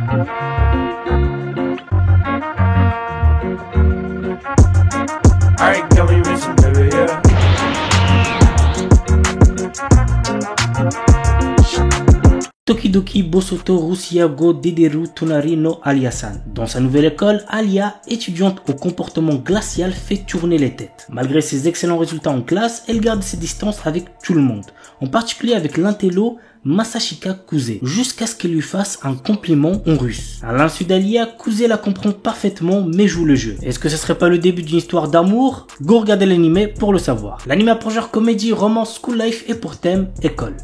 Alright, girl, we racing, baby, yeah. Tokidoki Bosoto Rusiago Dederu Tonari no Alia-san. Dans sa nouvelle école, Alia, étudiante au comportement glacial, fait tourner les têtes. Malgré ses excellents résultats en classe, elle garde ses distances avec tout le monde, en particulier avec l'intello Masashika Kuze, jusqu'à ce qu'elle lui fasse un compliment en russe. À l'insu d'Alia, Kuze la comprend parfaitement mais joue le jeu. Est-ce que ce serait pas le début d'une histoire d'amour? Go regarder l'anime pour le savoir. L'anime a pour genre comédie, romance, school life et pour thème école.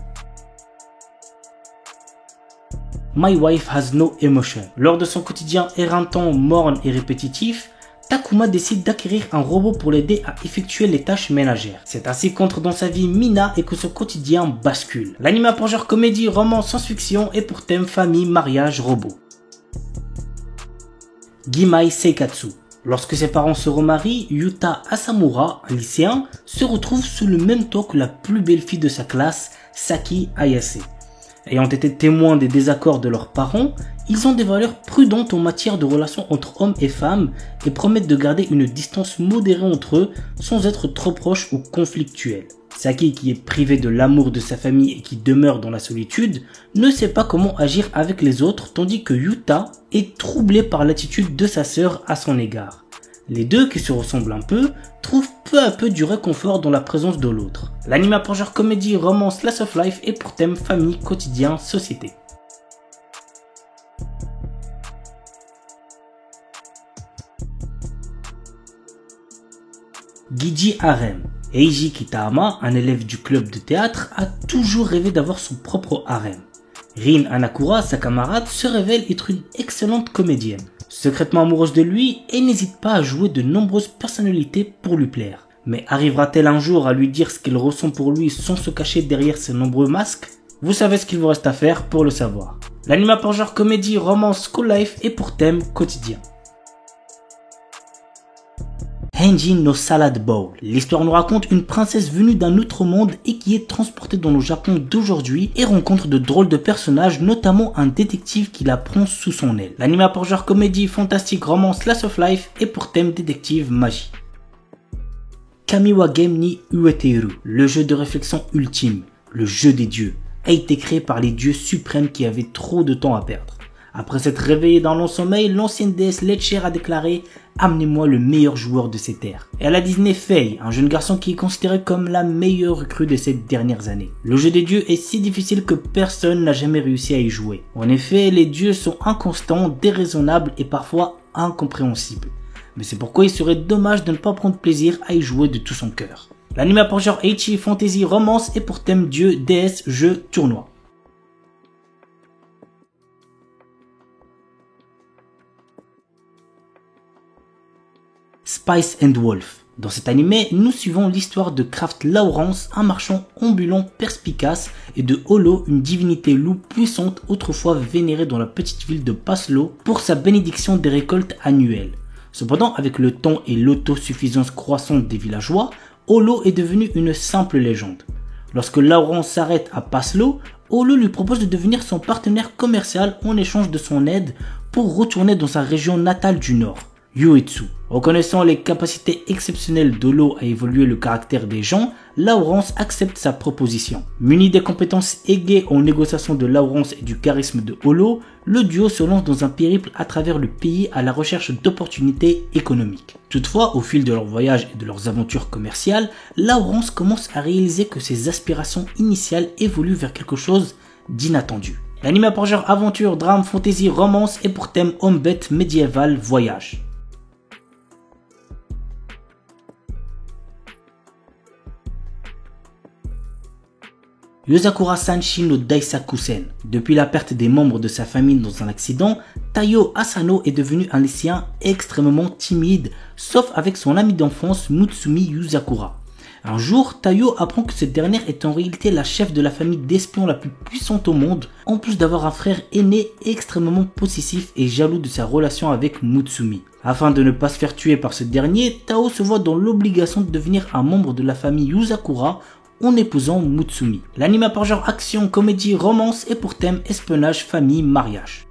My Wife Has No Emotion. Lors de son quotidien éreintant, morne et répétitif, Takuma décide d'acquérir un robot pour l'aider à effectuer les tâches ménagères. C'est ainsi qu'entre dans sa vie Mina et que son quotidien bascule. L'anime a pour genre comédie, romance, science-fiction et pour thème famille, mariage, robot. Gimai Seikatsu. Lorsque ses parents se remarient, Yuta Asamura, un lycéen, se retrouve sous le même toit que la plus belle fille de sa classe, Saki Ayase. Ayant été témoins des désaccords de leurs parents, ils ont des valeurs prudentes en matière de relations entre hommes et femmes et promettent de garder une distance modérée entre eux sans être trop proches ou conflictuels. Saki, qui est privé de l'amour de sa famille et qui demeure dans la solitude, ne sait pas comment agir avec les autres, tandis que Yuta est troublé par l'attitude de sa sœur à son égard. Les deux, qui se ressemblent un peu, trouvent peu à peu du réconfort dans la présence de l'autre. L'anime a pour genre comédie, romance, slice of life et pour thème famille, quotidien, société. Giji Harem. Eiji Kitahama, un élève du club de théâtre, a toujours rêvé d'avoir son propre harem. Rin Hanakura, sa camarade, se révèle être une excellente comédienne. Secrètement amoureuse de lui, elle n'hésite pas à jouer de nombreuses personnalités pour lui plaire. Mais arrivera-t-elle un jour à lui dire ce qu'elle ressent pour lui sans se cacher derrière ses nombreux masques? Vous savez ce qu'il vous reste à faire pour le savoir. L'anime a pour genre comédie, romance, school life et pour thème quotidien. Henji no Salad Bowl. L'histoire nous raconte une princesse venue d'un autre monde et qui est transportée dans le Japon d'aujourd'hui et rencontre de drôles de personnages, notamment un détective qui la prend sous son aile. L'anime a pour genre comédie, fantastique, romance, slice of life et pour thème détective magie. Kamiwa Game ni Ueteru, le jeu de réflexion ultime, le jeu des dieux, a été créé par les dieux suprêmes qui avaient trop de temps à perdre. Après s'être réveillé dans long sommeil, l'ancienne déesse Letcher a déclaré « Amenez-moi le meilleur joueur de ces terres ». Et elle a désigné Faye, un jeune garçon qui est considéré comme la meilleure recrue de ces dernières années. Le jeu des dieux est si difficile que personne n'a jamais réussi à y jouer. En effet, les dieux sont inconstants, déraisonnables et parfois incompréhensibles. Mais c'est pourquoi il serait dommage de ne pas prendre plaisir à y jouer de tout son cœur. L'anime a pour genre ecchi, fantasy, romance et pour thème dieu, déesse, jeu, tournoi. Spice and Wolf. Dans cet animé, nous suivons l'histoire de Kraft Lawrence, un marchand ambulant perspicace, et de Holo, une divinité loup puissante autrefois vénérée dans la petite ville de Paslo pour sa bénédiction des récoltes annuelles. Cependant, avec le temps et l'autosuffisance croissante des villageois, Holo est devenu une simple légende. Lorsque Lawrence s'arrête à Paslo, Holo lui propose de devenir son partenaire commercial en échange de son aide pour retourner dans sa région natale du Nord, Uetsu. Reconnaissant les capacités exceptionnelles d'Holo à évoluer le caractère des gens, Lawrence accepte sa proposition. Muni des compétences aiguës en négociation de Lawrence et du charisme de Holo, le duo se lance dans un périple à travers le pays à la recherche d'opportunités économiques. Toutefois, au fil de leur voyage et de leurs aventures commerciales, Lawrence commence à réaliser que ses aspirations initiales évoluent vers quelque chose d'inattendu. L'anime a pour genre aventure, drame, fantasy, romance et pour thème homme-bête, médiéval, voyage. Yosakura Sanshi no Daisakusen. Depuis la perte des membres de sa famille dans un accident, Taiyo Asano est devenu un lycéen extrêmement timide, sauf avec son ami d'enfance Mutsumi Yuzakura. Un jour, Taiyo apprend que cette dernière est en réalité la chef de la famille d'espions la plus puissante au monde, en plus d'avoir un frère aîné extrêmement possessif et jaloux de sa relation avec Mutsumi. Afin de ne pas se faire tuer par ce dernier, Tao se voit dans l'obligation de devenir un membre de la famille Yuzakura en épousant Mutsumi. L'anime a par genre action, comédie, romance et pour thème espionnage, famille, mariage.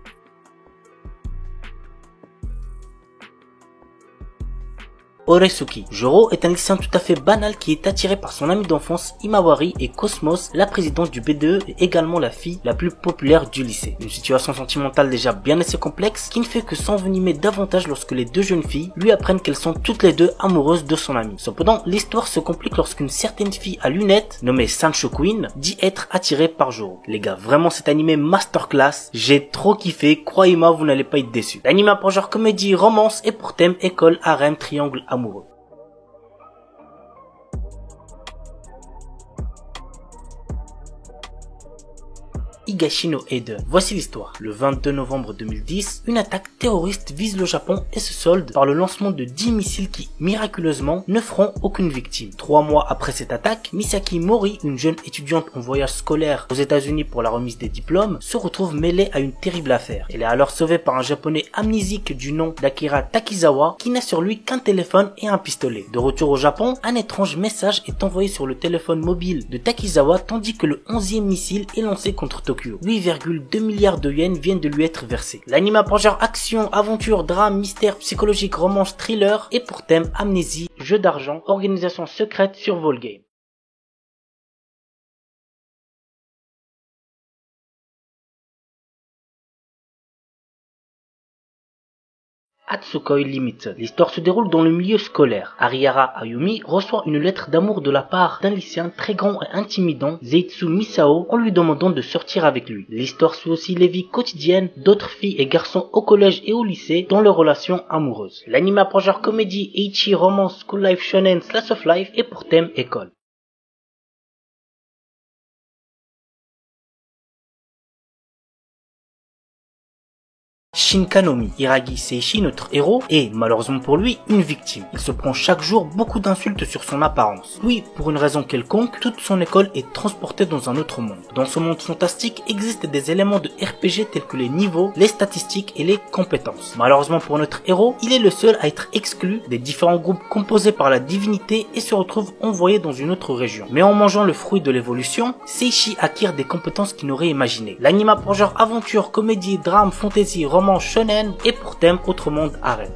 Oresuki. Joro est un lycéen tout à fait banal qui est attiré par son ami d'enfance Imawari et Cosmos, la présidente du BDE et également la fille la plus populaire du lycée. Une situation sentimentale déjà bien assez complexe qui ne fait que s'envenimer davantage lorsque les deux jeunes filles lui apprennent qu'elles sont toutes les deux amoureuses de son ami. Cependant, l'histoire se complique lorsqu'une certaine fille à lunettes, nommée Sancho Queen, dit être attirée par Joro. Les gars, vraiment cet animé masterclass, j'ai trop kiffé, croyez-moi vous n'allez pas être déçus. L'anime a pour genre comédie, romance et pour thème école, harem, triangle amoureux. Higashi no Eden. Voici l'histoire. Le 22 novembre 2010, une attaque terroriste vise le Japon et se solde par le lancement de 10 missiles qui, miraculeusement, ne feront aucune victime. 3 mois après cette attaque, Misaki Mori, une jeune étudiante en voyage scolaire aux États-Unis pour la remise des diplômes, se retrouve mêlée à une terrible affaire. Elle est alors sauvée par un japonais amnésique du nom d'Akira Takizawa qui n'a sur lui qu'un téléphone et un pistolet. De retour au Japon, un étrange message est envoyé sur le téléphone mobile de Takizawa tandis que le 11e missile est lancé contre Tokyo. 8,2 milliards de yens viennent de lui être versés. L'anime a pour genre action, aventure, drame, mystère, psychologique, romance, thriller et pour thème amnésie, jeu d'argent, organisation secrète sur Volgame. Atsukoi Limited. L'histoire se déroule dans le milieu scolaire. Arihara Ayumi reçoit une lettre d'amour de la part d'un lycéen très grand et intimidant, Zeitsu Misao, en lui demandant de sortir avec lui. L'histoire suit aussi les vies quotidiennes d'autres filles et garçons au collège et au lycée dans leurs relations amoureuses. L'anime a pour genre comédie, ecchi, romance, school life, shonen, slice of life et pour thème école. Shinkanomi. Hiragi Seishi, notre héros, est, malheureusement pour lui, une victime. Il se prend chaque jour beaucoup d'insultes sur son apparence. Lui, pour une raison quelconque, toute son école est transportée dans un autre monde. Dans ce monde fantastique existent des éléments de RPG tels que les niveaux, les statistiques et les compétences. Malheureusement pour notre héros, il est le seul à être exclu des différents groupes composés par la divinité et se retrouve envoyé dans une autre région. Mais en mangeant le fruit de l'évolution, Seishi acquiert des compétences qu'il n'aurait imaginées. L'anime a pour genre aventure, comédie, drame, fantasy, romance, shonen et pour thème autre monde harem.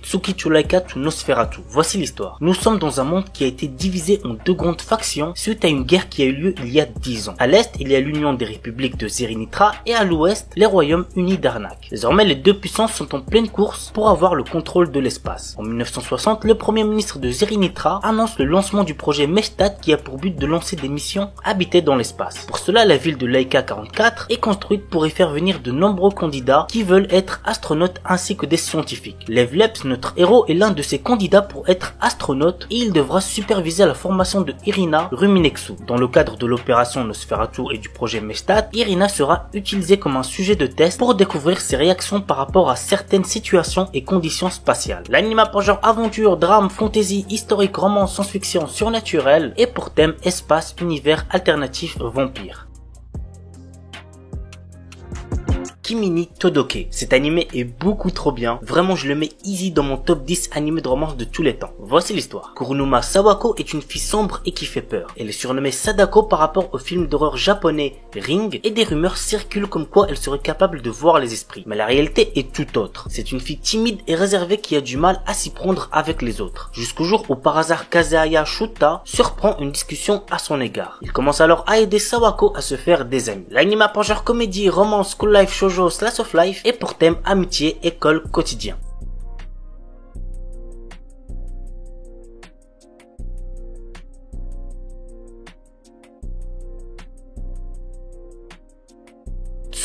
Tsukitulaika to Nosferatu. Voici l'histoire. Nous sommes dans un monde qui a été divisé en deux grandes factions suite à une guerre qui a eu lieu il y a 10 ans. À l'est, il y a l'union des républiques de Zerinitra et à l'ouest, les royaumes unis d'Arnak. Désormais, les deux puissances sont en pleine course pour avoir le contrôle de l'espace. En 1960, le premier ministre de Zerinitra annonce le lancement du projet Mestat qui a pour but de lancer des missions habitées dans l'espace. Pour cela, la ville de Laika 44 est construite pour y faire venir de nombreux candidats qui veulent être astronautes ainsi que des scientifiques. Lev Leps, notre héros, est l'un de ces candidats pour être astronaute et il devra superviser la formation de Irina Ruminexu. Dans le cadre de l'opération Nosferatu et du projet Mestat, Irina sera utilisée comme un sujet de test pour découvrir ses réactions par rapport à certaines situations et conditions spatiales. L'anime a pour genre aventure, drame, fantasy, historique, romance, science-fiction, surnaturel et pour thème espace, univers alternatif, vampire. Kimini Todoke. Cet animé est beaucoup trop bien. Vraiment, je le mets easy dans mon top 10 animé de romance de tous les temps. Voici l'histoire. Kurunuma Sawako est une fille sombre et qui fait peur. Elle est surnommée Sadako par rapport au film d'horreur japonais Ring et des rumeurs circulent comme quoi elle serait capable de voir les esprits. Mais la réalité est tout autre. C'est une fille timide et réservée qui a du mal à s'y prendre avec les autres. Jusqu'au jour où par hasard Kazaya Shuta surprend une discussion à son égard. Il commence alors à aider Sawako à se faire des amis. L'anime a pour genre comédie, romance, school life, shoujo, slice of life et pour thème amitié, école, quotidien.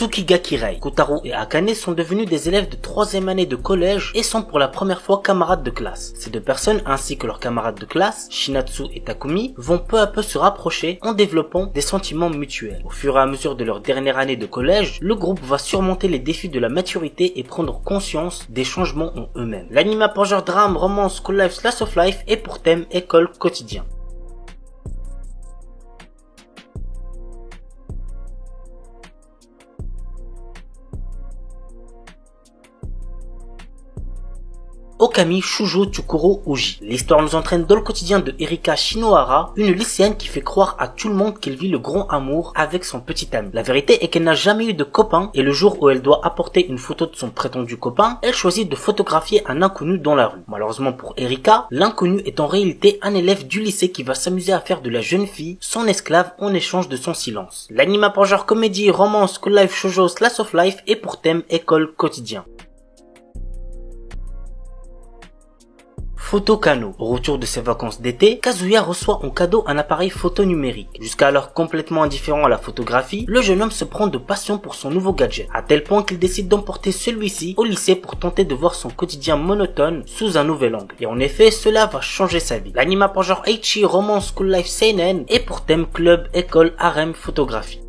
Tsukigakirei. Kotaro et Akane sont devenus des élèves de 3e année de collège et sont pour la première fois camarades de classe. Ces deux personnes ainsi que leurs camarades de classe, Shinatsu et Takumi, vont peu à peu se rapprocher en développant des sentiments mutuels. Au fur et à mesure de leur dernière année de collège, le groupe va surmonter les défis de la maturité et prendre conscience des changements en eux-mêmes. L'anime a pour genre drame, romance, school life, slice of life et pour thème école, quotidien. Okami Shujo Tsukuro Oji. L'histoire nous entraîne dans le quotidien de Erika Shinohara, une lycéenne qui fait croire à tout le monde qu'elle vit le grand amour avec son petit ami. La vérité est qu'elle n'a jamais eu de copain et le jour où elle doit apporter une photo de son prétendu copain, elle choisit de photographier un inconnu dans la rue. Malheureusement pour Erika, l'inconnu est en réalité un élève du lycée qui va s'amuser à faire de la jeune fille son esclave en échange de son silence. L'anime a pour genre comédie, romance, school life, shoujo, slice of life et pour thème école quotidien. Photo Kano. Au retour de ses vacances d'été, Kazuya reçoit en cadeau un appareil photo numérique. Jusqu'alors complètement indifférent à la photographie, le jeune homme se prend de passion pour son nouveau gadget, à tel point qu'il décide d'emporter celui-ci au lycée pour tenter de voir son quotidien monotone sous un nouvel angle. Et en effet, cela va changer sa vie. L'anime a pour genre Eichi, romance, school life, seinen et pour thème club, école, harem, photographie.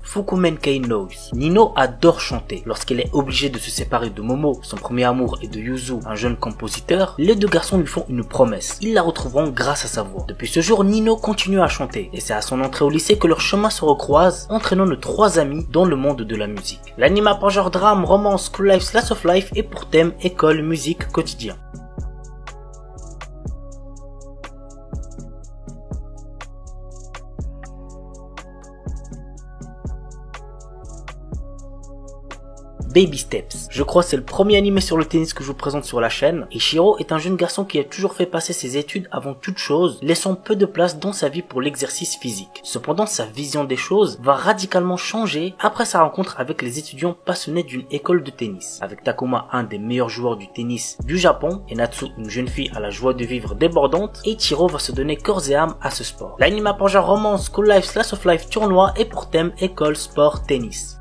Fukumenkei Noise. Nino adore chanter. Lorsqu'elle est obligée de se séparer de Momo, son premier amour, et de Yuzu, un jeune compositeur, les deux garçons lui font une promesse. Ils la retrouveront grâce à sa voix. Depuis ce jour, Nino continue à chanter, et c'est à son entrée au lycée que leurs chemins se recroisent, entraînant nos trois amis dans le monde de la musique. L'anime a pour genre drame, romance, school life, slice of life, et pour thème école, musique, quotidien. Baby Steps. Je crois que c'est le premier animé sur le tennis que je vous présente sur la chaîne. Ichiro est un jeune garçon qui a toujours fait passer ses études avant toute chose, laissant peu de place dans sa vie pour l'exercice physique. Cependant, sa vision des choses va radicalement changer après sa rencontre avec les étudiants passionnés d'une école de tennis. Avec Takuma, un des meilleurs joueurs du tennis du Japon, et Natsu, une jeune fille à la joie de vivre débordante, Ichiro va se donner corps et âme à ce sport. L'anime a pour genre romance, school life, slice of life, tournoi et pour thème école, sport, tennis.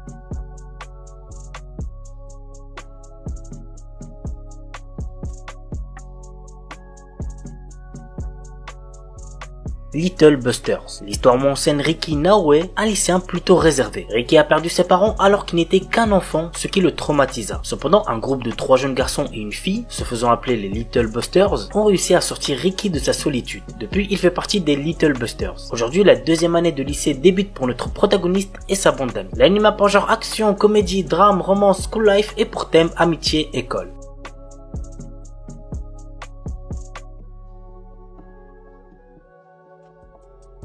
Little Busters. L'histoire m'enseigne Riki Naoe, un lycéen plutôt réservé. Riki a perdu ses parents alors qu'il n'était qu'un enfant, ce qui le traumatisa. Cependant, un groupe de 3 jeunes garçons et une fille, se faisant appeler les Little Busters, ont réussi à sortir Riki de sa solitude. Depuis, il fait partie des Little Busters. Aujourd'hui, la deuxième année de lycée débute pour notre protagoniste et sa bande d'amis. L'anime a pour genre action, comédie, drame, romance, school life et pour thème amitié, école.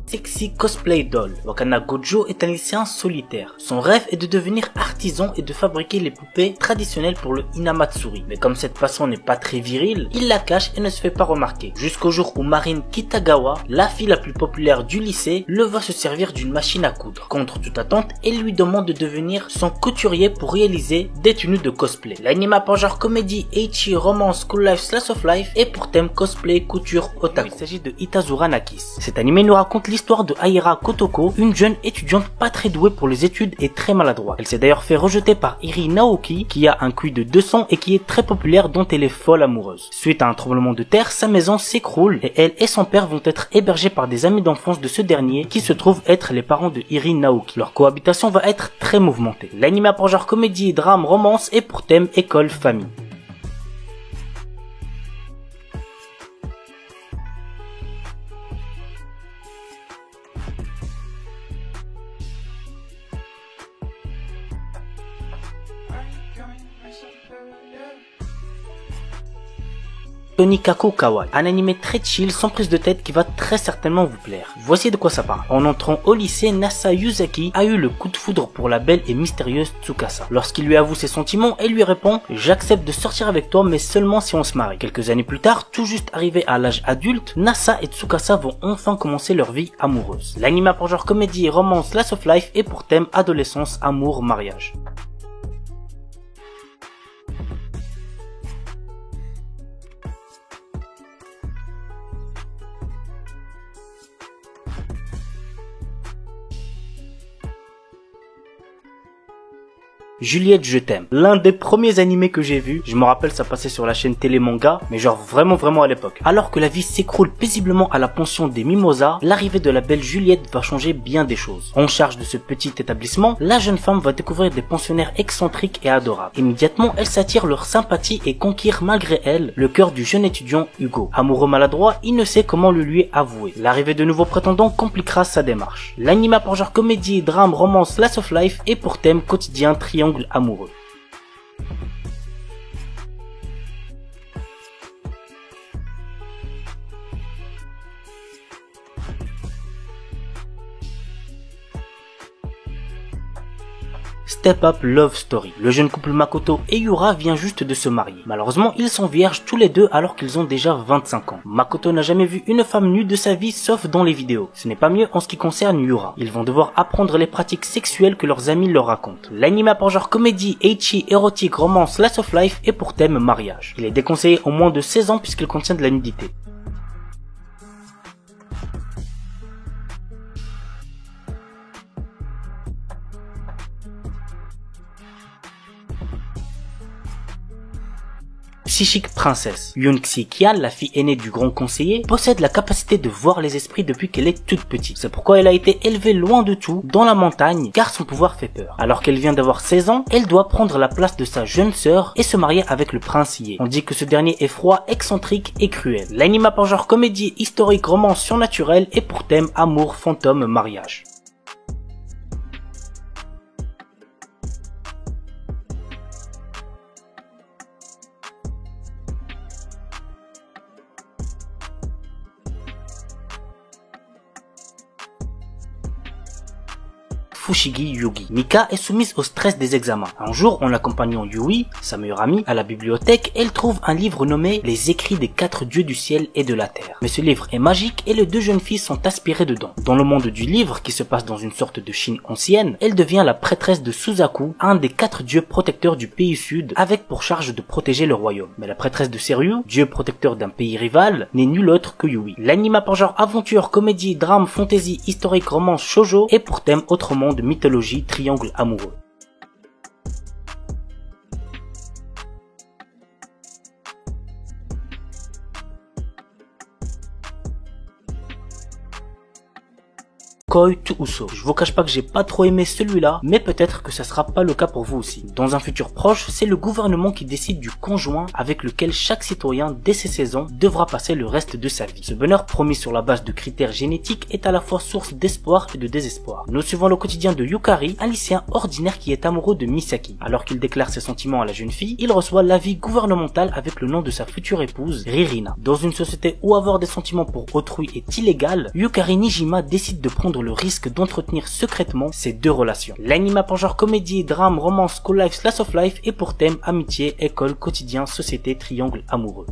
Sexy Cosplay Doll. Wakana Gojo est un lycéen solitaire. Son rêve est de devenir artisan et de fabriquer les poupées traditionnelles pour le Hinamatsuri. Mais comme cette passion n'est pas très virile, il la cache et ne se fait pas remarquer. Jusqu'au jour où Marine Kitagawa, la fille la plus populaire du lycée, le voit se servir d'une machine à coudre. Contre toute attente, elle lui demande de devenir son couturier pour réaliser des tenues de cosplay. L'anime a pour genre comédie, ecchi, romance, school life, slice of life et pour thème cosplay, couture, otaku. Il s'agit de Itazura Nakis. Cet animé nous raconte l'histoire de Aira Kotoko, une jeune étudiante pas très douée pour les études et très maladroite. Elle s'est d'ailleurs fait rejeter par Iri Naoki, qui a un QI de 200 et qui est très populaire, dont elle est folle amoureuse. Suite à un tremblement de terre, sa maison s'écroule et elle et son père vont être hébergés par des amis d'enfance de ce dernier qui se trouvent être les parents de Iri Naoki. Leur cohabitation va être très mouvementée. L'anime a pour genre comédie, drame, romance et pour thème école, famille. Tonikako Kawaii, un animé très chill sans prise de tête qui va très certainement vous plaire. Voici de quoi ça parle. En entrant au lycée, Nasa Yuzaki a eu le coup de foudre pour la belle et mystérieuse Tsukasa. Lorsqu'il lui avoue ses sentiments, elle lui répond « J'accepte de sortir avec toi mais seulement si on se marie ». Quelques années plus tard, tout juste arrivé à l'âge adulte, Nasa et Tsukasa vont enfin commencer leur vie amoureuse. L'anime a pour genre comédie, romance, slice of life et pour thème adolescence, amour, mariage. Juliette je t'aime. L'un des premiers animés que j'ai vu, je me rappelle ça passait sur la chaîne Télé Manga, mais genre vraiment à l'époque. Alors que la vie s'écroule paisiblement à la pension des Mimosas, l'arrivée de la belle Juliette va changer bien des choses. En charge de ce petit établissement, la jeune femme va découvrir des pensionnaires excentriques et adorables. Immédiatement, elle s'attire leur sympathie et conquiert malgré elle le cœur du jeune étudiant Hugo. Amoureux maladroit, il ne sait comment le lui avouer. L'arrivée de nouveaux prétendants compliquera sa démarche. L'anime pour genre comédie, drame, romance, slice of life et pour thème quotidien triangle amoureux. Step Up Love Story. Le jeune couple Makoto et Yura vient juste de se marier. Malheureusement, ils sont vierges tous les deux alors qu'ils ont déjà 25 ans. Makoto n'a jamais vu une femme nue de sa vie sauf dans les vidéos. Ce n'est pas mieux en ce qui concerne Yura. Ils vont devoir apprendre les pratiques sexuelles que leurs amis leur racontent. L'anime pour genre comédie, ecchi, érotique, romance, slice of life et pour thème mariage. Il est déconseillé au moins de 16 ans puisqu'il contient de la nudité. Psychique princesse. Yoon-xi Kyan, la fille aînée du grand conseiller, possède la capacité de voir les esprits depuis qu'elle est toute petite. C'est pourquoi elle a été élevée loin de tout, dans la montagne, car son pouvoir fait peur. Alors qu'elle vient d'avoir 16 ans, elle doit prendre la place de sa jeune sœur et se marier avec le prince Ye. On dit que ce dernier est froid, excentrique et cruel. L'anime pour genre comédie, historique, romance surnaturelle et pour thème amour, fantôme, mariage. Fushigi Yugi. Mika est soumise au stress des examens. Un jour, en accompagnant Yui, sa meilleure amie, à la bibliothèque, elle trouve un livre nommé Les écrits des 4 dieux du ciel et de la terre. Mais ce livre est magique et les deux jeunes filles sont aspirées dedans. Dans le monde du livre, qui se passe dans une sorte de Chine ancienne, elle devient la prêtresse de Suzaku, un des 4 dieux protecteurs du pays sud, avec pour charge de protéger le royaume. Mais la prêtresse de Seryu, dieu protecteur d'un pays rival, n'est nulle autre que Yui. L'anime pour genre aventure, comédie, drame, fantasy, historique, romance, shoujo et pour thème autre monde, mythologie, triangle amoureux. Koi to Uso. Je vous cache pas que j'ai pas trop aimé celui-là, mais peut-être que ça sera pas le cas pour vous aussi. Dans un futur proche, c'est le gouvernement qui décide du conjoint avec lequel chaque citoyen dès ses 16 ans devra passer le reste de sa vie. Ce bonheur promis sur la base de critères génétiques est à la fois source d'espoir et de désespoir. Nous suivons le quotidien de Yukari, un lycéen ordinaire qui est amoureux de Misaki. Alors qu'il déclare ses sentiments à la jeune fille, il reçoit l'avis gouvernemental avec le nom de sa future épouse, Ririna. Dans une société où avoir des sentiments pour autrui est illégal, Yukari Nijima décide de prendre le risque d'entretenir secrètement ces deux relations. L'anime pour genre comédie, drame, romance, school life, slice of life et pour thème amitié, école, quotidien, société, triangle amoureux.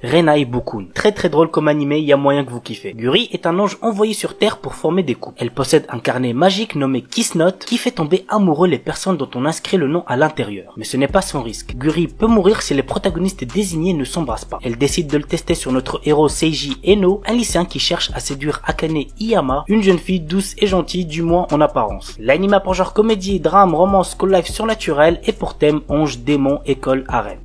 Renai Bukun. Très drôle comme animé, il y a moyen que vous kiffez. Guri est un ange envoyé sur Terre pour former des couples. Elle possède un carnet magique nommé Kiss Note qui fait tomber amoureux les personnes dont on inscrit le nom à l'intérieur. Mais ce n'est pas sans risque. Guri peut mourir si les protagonistes désignés ne s'embrassent pas. Elle décide de le tester sur notre héros Seiji Eno, un lycéen qui cherche à séduire Akane Iyama, une jeune fille douce et gentille, du moins en apparence. L'anime pour genre comédie, drame, romance, school life surnaturel et pour thème ange, démon, école, harem.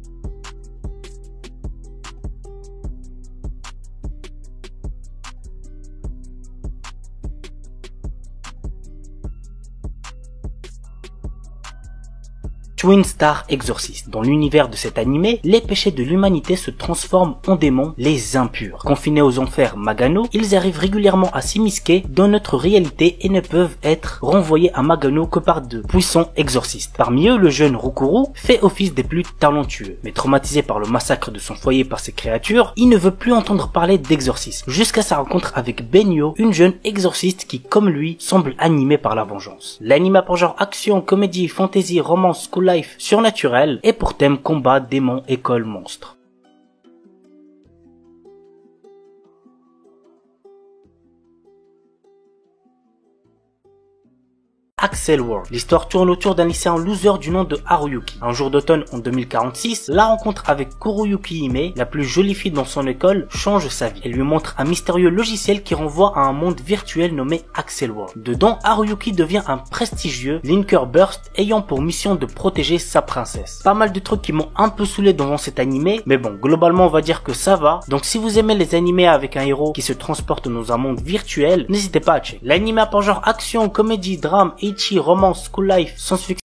Twin Star Exorcist. Dans l'univers de cet animé, les péchés de l'humanité se transforment en démons, les impurs. Confinés aux enfers Magano, ils arrivent régulièrement à s'immisquer dans notre réalité et ne peuvent être renvoyés à Magano que par de puissants exorcistes. Parmi eux, le jeune Rukuru fait office des plus talentueux. Mais traumatisé par le massacre de son foyer par ces créatures, il ne veut plus entendre parler d'exorcisme. Jusqu'à sa rencontre avec Benyo, une jeune exorciste qui, comme lui, semble animée par la vengeance. L'anime pour genre action, comédie, fantasy, romance, school life, surnaturel et pour thème combat, démon, école, monstre. Axel World. L'histoire tourne autour d'un lycéen loser du nom de Haruyuki. Un jour d'automne en 2046, la rencontre avec Kuruyuki Hime, la plus jolie fille dans son école, change sa vie. Elle lui montre un mystérieux logiciel qui renvoie à un monde virtuel nommé Axel World. Dedans, Haruyuki devient un prestigieux Linker Burst ayant pour mission de protéger sa princesse. Pas mal de trucs qui m'ont un peu saoulé devant cet animé, mais bon, globalement on va dire que ça va. Donc si vous aimez les animés avec un héros qui se transporte dans un monde virtuel, n'hésitez pas à checker. L'anime a pour genre action, comédie, drame, ecchi, romance, school life, science-fiction.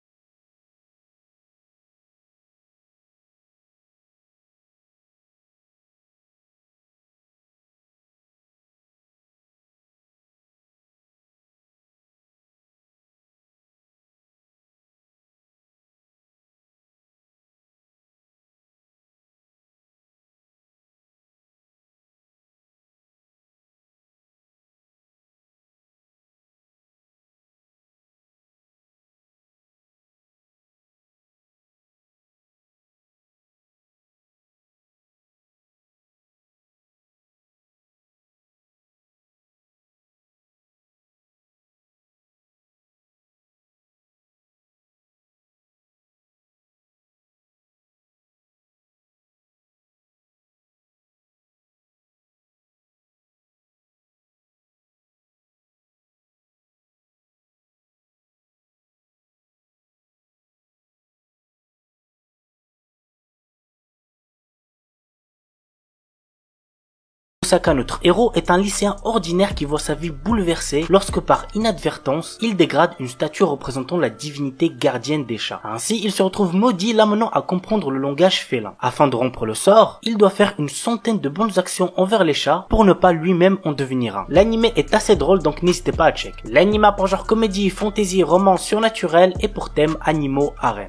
Osaka, notre héros, est un lycéen ordinaire qui voit sa vie bouleversée lorsque par inadvertance, il dégrade une statue représentant la divinité gardienne des chats. Ainsi, il se retrouve maudit, l'amenant à comprendre le langage félin. Afin de rompre le sort, il doit faire une centaine de bonnes actions envers les chats pour ne pas lui-même en devenir un. L'anime est assez drôle, donc n'hésitez pas à check. L'anime a pour genre comédie, fantasy, romance surnaturelle et pour thème animaux, harem.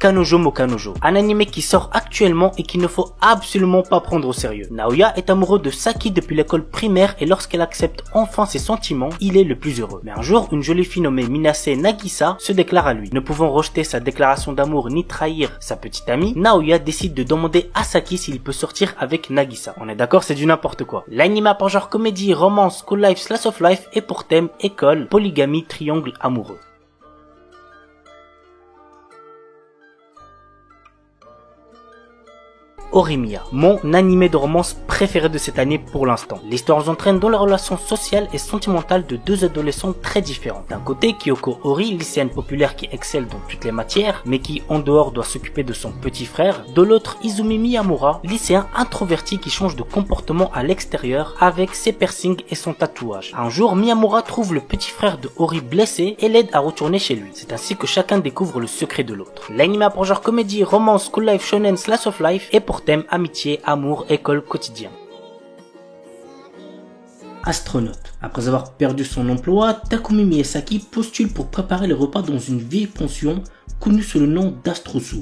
Kanojo mo Kanojo, un anime qui sort actuellement et qu'il ne faut absolument pas prendre au sérieux. Naoya est amoureux de Saki depuis l'école primaire et lorsqu'elle accepte enfin ses sentiments, il est le plus heureux. Mais un jour, une jolie fille nommée Minase Nagisa se déclare à lui. Ne pouvant rejeter sa déclaration d'amour ni trahir sa petite amie, Naoya décide de demander à Saki s'il peut sortir avec Nagisa. On est d'accord, c'est du n'importe quoi. L'anime a pour genre comédie, romance, school life, slice of life et pour thème école, polygamie, triangle amoureux. Horimiya, mon animé de romance préféré de cette année pour l'instant. L'histoire nous entraîne dans la relation sociale et sentimentale de deux adolescents très différents. D'un côté, Kyoko Ori, lycéenne populaire qui excelle dans toutes les matières, mais qui en dehors doit s'occuper de son petit frère. De l'autre, Izumi Miyamura, lycéen introverti qui change de comportement à l'extérieur avec ses piercings et son tatouage. Un jour, Miyamura trouve le petit frère de Ori blessé et l'aide à retourner chez lui. C'est ainsi que chacun découvre le secret de l'autre. L'anime a pour genre comédie, romance, school life, shonen, slice of life et pour thème amitié, amour, école, quotidien. Astronaute. Après avoir perdu son emploi, Takumi Miyazaki postule pour préparer les repas dans une vieille pension connue sous le nom d'Astrosu.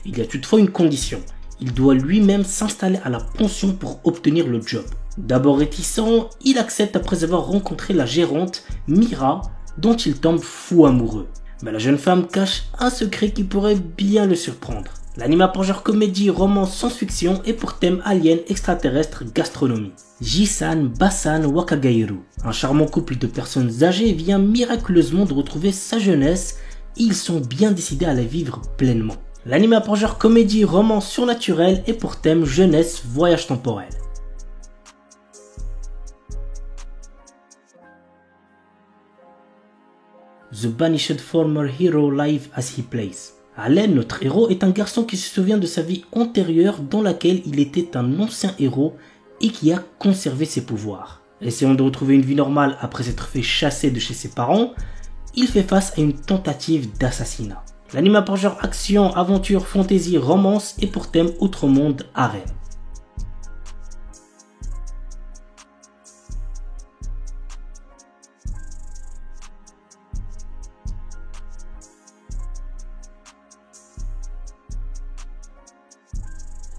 Il y a toutefois une condition. Il doit lui-même s'installer à la pension pour obtenir le job. D'abord réticent, il accepte après avoir rencontré la gérante, Mira, dont il tombe fou amoureux. Mais la jeune femme cache un secret qui pourrait bien le surprendre. L'anime a pour genre comédie, romance, science-fiction et pour thème alien, extraterrestre, gastronomie. Jisan, Basan, Wakagairu. Un charmant couple de personnes âgées vient miraculeusement de retrouver sa jeunesse et ils sont bien décidés à la vivre pleinement. L'anime a pour genre comédie, romance surnaturelle et pour thème jeunesse, voyage temporel. The Banished Former Hero Live as He Plays. Allen, notre héros, est un garçon qui se souvient de sa vie antérieure dans laquelle il était un ancien héros et qui a conservé ses pouvoirs. Essayant de retrouver une vie normale après s'être fait chasser de chez ses parents, il fait face à une tentative d'assassinat. L'anime a pour genre action, aventure, fantasy, romance et pour thème outre-monde, harem.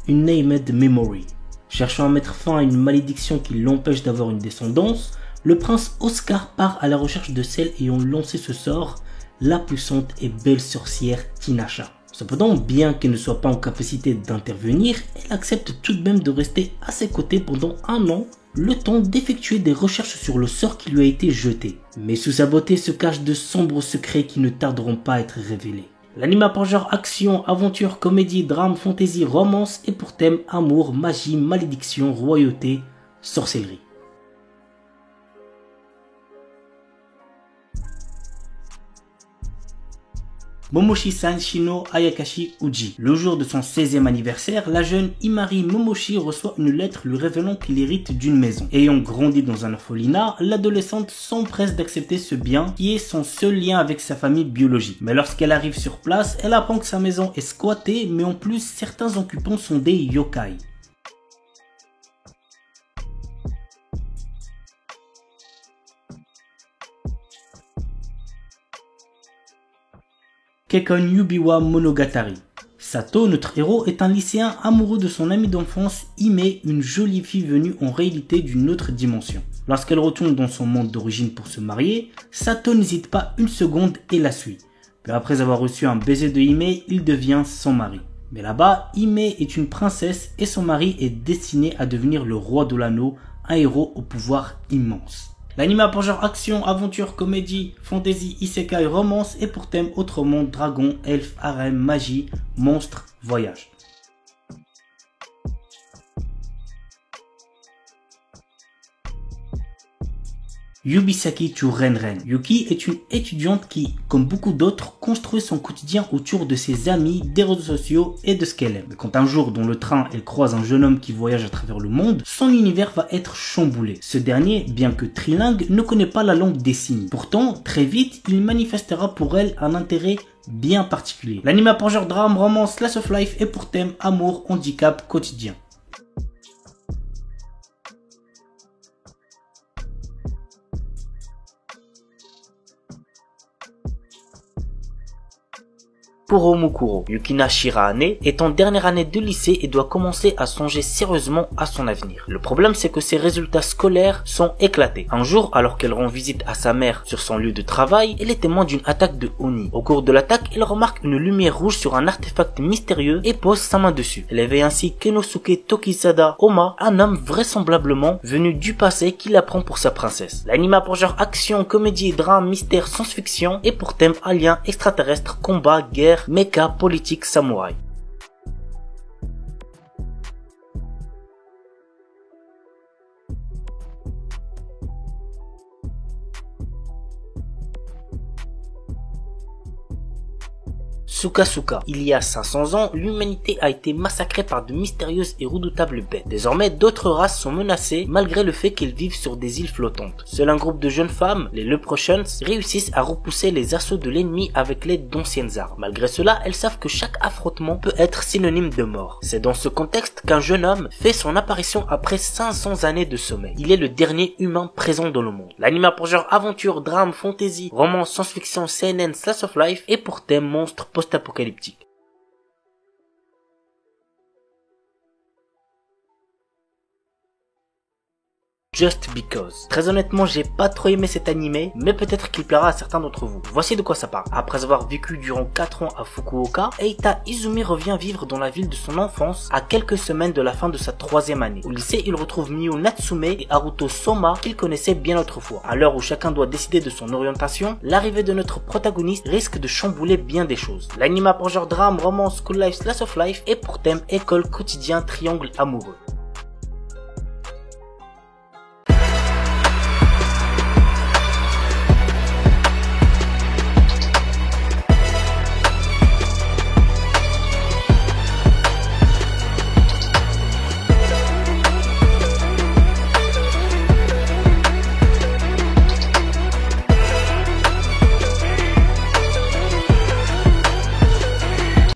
Une Named Memory. Cherchant à mettre fin à une malédiction qui l'empêche d'avoir une descendance, le prince Oscar part à la recherche de celle ayant lancé ce sort, la puissante et belle sorcière Tinasha. Cependant, bien qu'elle ne soit pas en capacité d'intervenir, elle accepte tout de même de rester à ses côtés pendant 1 an, le temps d'effectuer des recherches sur le sort qui lui a été jeté. Mais sous sa beauté se cachent de sombres secrets qui ne tarderont pas à être révélés. L'anime a pour genre action, aventure, comédie, drame, fantasy, romance et pour thème amour, magie, malédiction, royauté, sorcellerie. Momoshi-san Shino Ayakashi Uji. Le jour de son 16e anniversaire, la jeune Imari Momoshi reçoit une lettre lui révélant qu'il hérite d'une maison. Ayant grandi dans un orphelinat, l'adolescente s'empresse d'accepter ce bien qui est son seul lien avec sa famille biologique. Mais lorsqu'elle arrive sur place, elle apprend que sa maison est squattée, mais en plus certains occupants sont des yokai. Kekkon Yubiwa Monogatari. Sato, notre héros, est un lycéen amoureux de son amie d'enfance Hime, une jolie fille venue en réalité d'une autre dimension. Lorsqu'elle retourne dans son monde d'origine pour se marier, Sato n'hésite pas une seconde et la suit. Puis après avoir reçu un baiser de Hime, il devient son mari. Mais là-bas, Hime est une princesse et son mari est destiné à devenir le roi de l'anneau, un héros au pouvoir immense. L'anime a pour genre action, aventure, comédie, fantasy, isekai, romance et pour thème autre monde, dragon, elfe, harem, magie, monstre, voyage. Yubisaki to Renren. Yuki est une étudiante qui, comme beaucoup d'autres, construit son quotidien autour de ses amis, des réseaux sociaux et de ce qu'elle aime. Mais quand un jour, dans le train, elle croise un jeune homme qui voyage à travers le monde, son univers va être chamboulé. Ce dernier, bien que trilingue, ne connaît pas la langue des signes. Pourtant, très vite, il manifestera pour elle un intérêt bien particulier. L'anime a pour genre drame, romance, slice of life et pour thème amour, handicap, quotidien. Puro Mukuro. Yukina Shirahane est en dernière année de lycée et doit commencer à songer sérieusement à son avenir. Le problème, c'est que ses résultats scolaires sont éclatés. Un jour, alors qu'elle rend visite à sa mère sur son lieu de travail, elle est témoin d'une attaque de Oni. Au cours de l'attaque, elle remarque une lumière rouge sur un artefact mystérieux et pose sa main dessus. Elle éveille ainsi Kenosuke Tokizada Oma, un homme vraisemblablement venu du passé qui la prend pour sa princesse. L'anime a pour genre action, comédie, drame, mystère, science-fiction et pour thème aliens, extraterrestres, combat, guerre, mecha, politique, samouraï. Sukasuka. Il y a 500 ans, l'humanité a été massacrée par de mystérieuses et redoutables bêtes. Désormais, d'autres races sont menacées malgré le fait qu'elles vivent sur des îles flottantes. Seul un groupe de jeunes femmes, les Leprechauns, réussissent à repousser les assauts de l'ennemi avec l'aide d'anciennes armes. Malgré cela, elles savent que chaque affrontement peut être synonyme de mort. C'est dans ce contexte qu'un jeune homme fait son apparition après 500 années de sommeil. Il est le dernier humain présent dans le monde. L'anime a pour genre aventure, drame, fantasy, romance, science-fiction, seinen, slice of life et pour thème monstre post-apocalyptique. Just Because. Très honnêtement, j'ai pas trop aimé cet animé, mais peut-être qu'il plaira à certains d'entre vous. Voici de quoi ça parle. Après avoir vécu durant 4 ans à Fukuoka, Eita Izumi revient vivre dans la ville de son enfance à quelques semaines de la fin de sa 3e année. Au lycée, il retrouve Miyu Natsume et Haruto Soma qu'il connaissait bien autrefois. À l'heure où chacun doit décider de son orientation, l'arrivée de notre protagoniste risque de chambouler bien des choses. L'anime a pour genre drame, romance, school life, slice of life et pour thème école, quotidien, triangle amoureux.